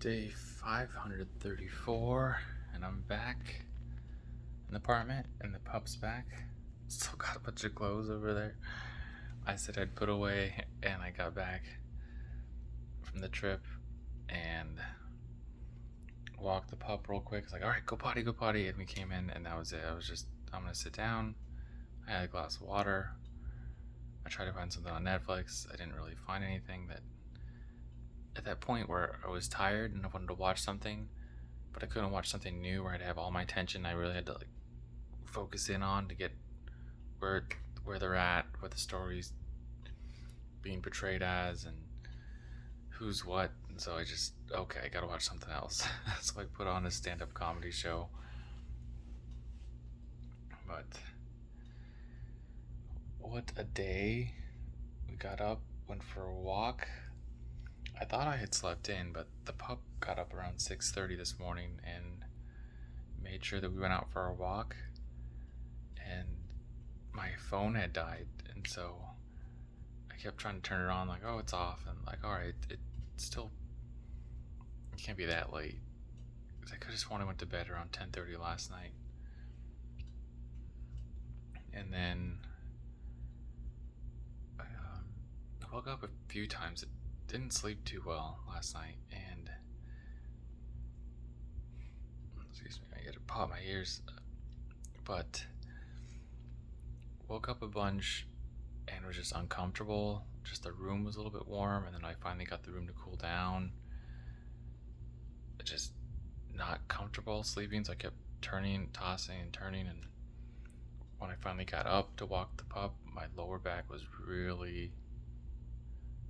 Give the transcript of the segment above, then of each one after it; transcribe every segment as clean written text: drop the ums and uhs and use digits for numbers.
Day 534, and I'm back in the apartment, and the pup's back. Still got a bunch of clothes over there. I said I'd put away, and I got back from the trip and walked the pup real quick. It's like, all right, go potty, go potty. And we came in, and that was it. I'm gonna sit down. I had a glass of water. I tried to find something on Netflix. I didn't really find anything that, at that point where I was tired and I wanted to watch something, but I couldn't watch something new where I'd have all my attention. I really had to focus in on to get where where they're at, what the story's being portrayed as, and who's what. And so I gotta watch something else. So I put on a stand-up comedy show. But what a day! We got up, went for a walk. I thought I had slept in, but the pup got up around 6:30 this morning and made sure that we went out for our walk. And my phone had died, and so I kept trying to turn it on, like, oh, it's off, and like, all right, it still, it can't be that late. Because I could have sworn I went to bed around 10:30 last night, and then I woke up a few times. It didn't sleep too well last night, and excuse me, I gotta pop my ears, but woke up a bunch and was just uncomfortable. Just the room was a little bit warm, and then I finally got the room to cool down. Just not comfortable sleeping, so I kept turning, tossing, and turning. And when I finally got up to walk the pup, my lower back was really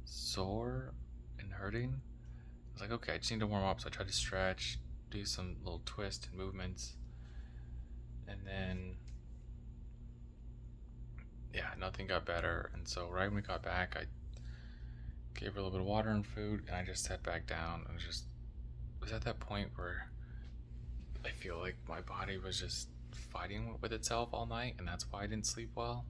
sore and hurting. I was like, okay, I just need to warm up. So I tried to stretch, do some little twist and movements, and then yeah, nothing got better. And so right when we got back, I gave her a little bit of water and food, and I just sat back down and just was at that point where I feel like my body was just fighting with itself all night, and that's why I didn't sleep well.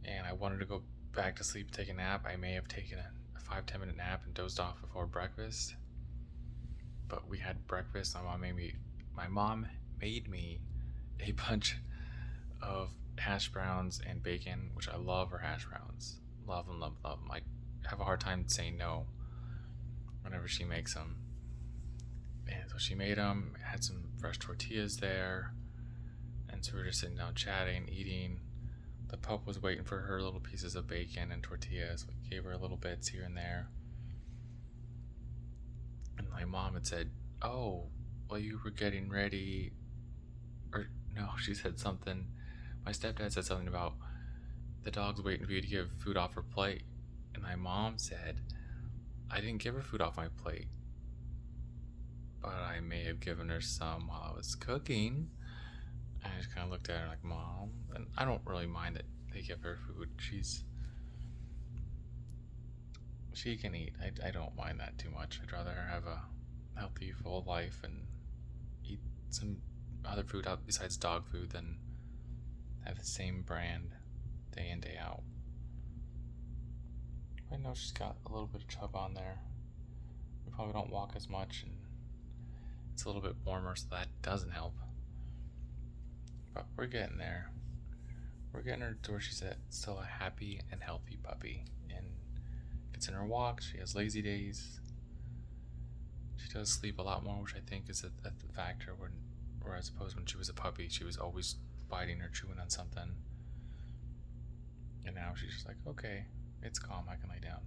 And I wanted to go back to sleep, take a nap. I may have taken a 5-10 minute nap and dozed off before breakfast, but we had breakfast. My mom made me a bunch of hash browns and bacon, which I love her hash browns. Love them, love, love them. I have a hard time saying no whenever she makes them. And so she made them, had some fresh tortillas there, and so we were just sitting down chatting, eating. The pup was waiting for her little pieces of bacon and tortillas. We gave her little bits here and there. And my mom had said, oh, well, you were getting ready. Or no, she said something. My stepdad said something about the dog's waiting for you to give food off her plate. And my mom said, I didn't give her food off my plate, but I may have given her some while I was cooking. And I just kind of looked at her like, Mom. And I don't really mind that they give her food. She can eat. I don't mind that too much. I'd rather her have a healthy, full life and eat some other food out besides dog food than have the same brand day in, day out. I know she's got a little bit of chub on there. We probably don't walk as much, and it's a little bit warmer, so that doesn't help. But we're getting there. We're getting her to where she's still a happy and healthy puppy, and gets in her walks. She has lazy days. She does sleep a lot more, which I think is a factor. Where I suppose when she was a puppy, she was always biting or chewing on something, and now she's just like, okay, it's calm, I can lay down.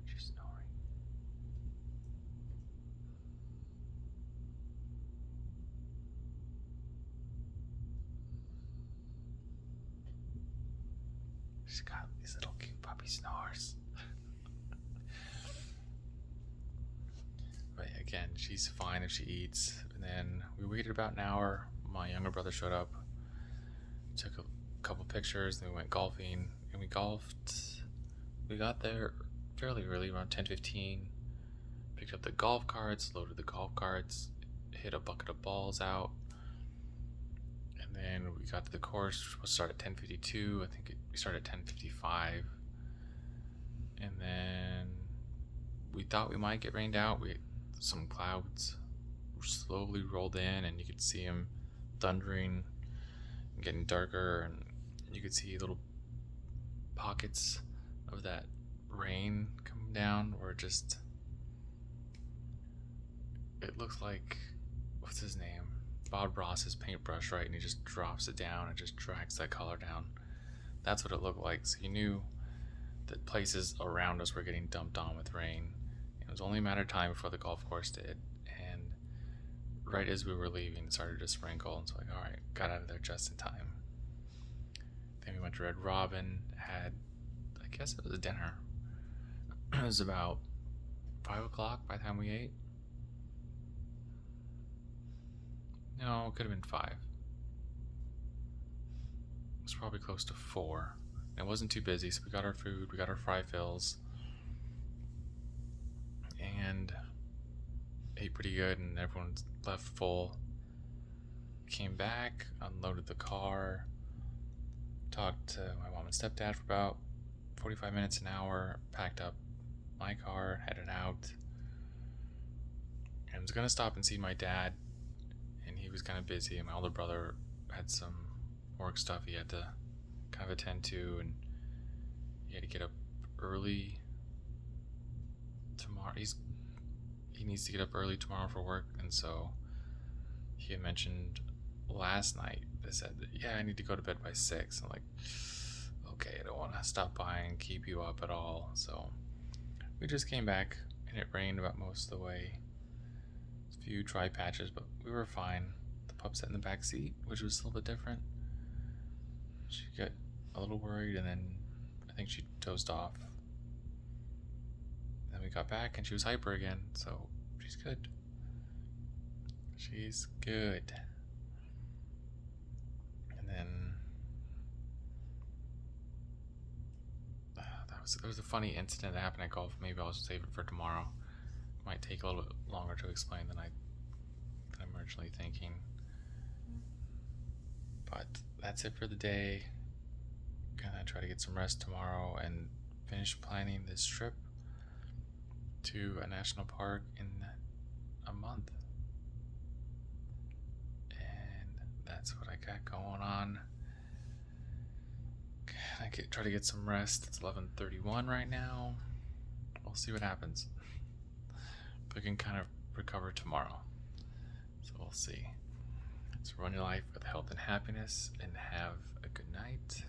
She's snoring. She's got these little cute puppy snores. But again, she's fine if she eats. And then we waited about an hour. My younger brother showed up, took a couple pictures, then we went golfing, and we golfed. We got there fairly early, around 10:15. Picked up the golf carts, loaded the golf carts, hit a bucket of balls out, and then we got to the course. We were supposed to start at 10:52. I think we started at 10:55, and then we thought we might get rained out. some clouds slowly rolled in, and you could see them thundering and getting darker, and you could see little pockets of that rain coming down where it looks like, what's his name? Bob Ross's paintbrush, right? And he just drops it down and just drags that color down. That's what it looked like. So you knew that places around us were getting dumped on with rain. It was only a matter of time before the golf course did. And right as we were leaving, it started to sprinkle. And so, like, all right, got out of there just in time. Then we went to Red Robin, had, I guess it was a dinner. It was about 5 o'clock by the time we ate. No, it could have been 5. It was probably close to 4. It wasn't too busy, so we got our food, we got our fry fills, and ate pretty good, and everyone left full. Came back, unloaded the car, talked to my mom and stepdad for about 45 minutes, an hour, packed up my car, headed out. I was gonna stop and see my dad, and he was kind of busy, and my older brother had some work stuff he had to kind of attend to, and he had to get up early tomorrow. He needs to get up early tomorrow for work, and so he had mentioned last night, they said that, yeah, I need to go to bed by 6. I'm like, okay, I don't want to stop by and keep you up at all. So we just came back, and it rained about most of the way. A few dry patches, but we were fine. The pup sat in the back seat, which was a little bit different. She got a little worried, and then I think she dozed off. Then we got back, and she was hyper again, so she's good. She's good. And then there was a funny incident that happened at golf. Maybe I'll save it for tomorrow. It might take a little bit longer to explain than I'm originally thinking. But that's it for the day. Gonna try to get some rest tomorrow and finish planning this trip to a national park in a month. And that's what I got going on. Try to get some rest. It's 11:31 right now. We'll see what happens. But I can kind of recover tomorrow. So we'll see. So run your life with health and happiness, and have a good night.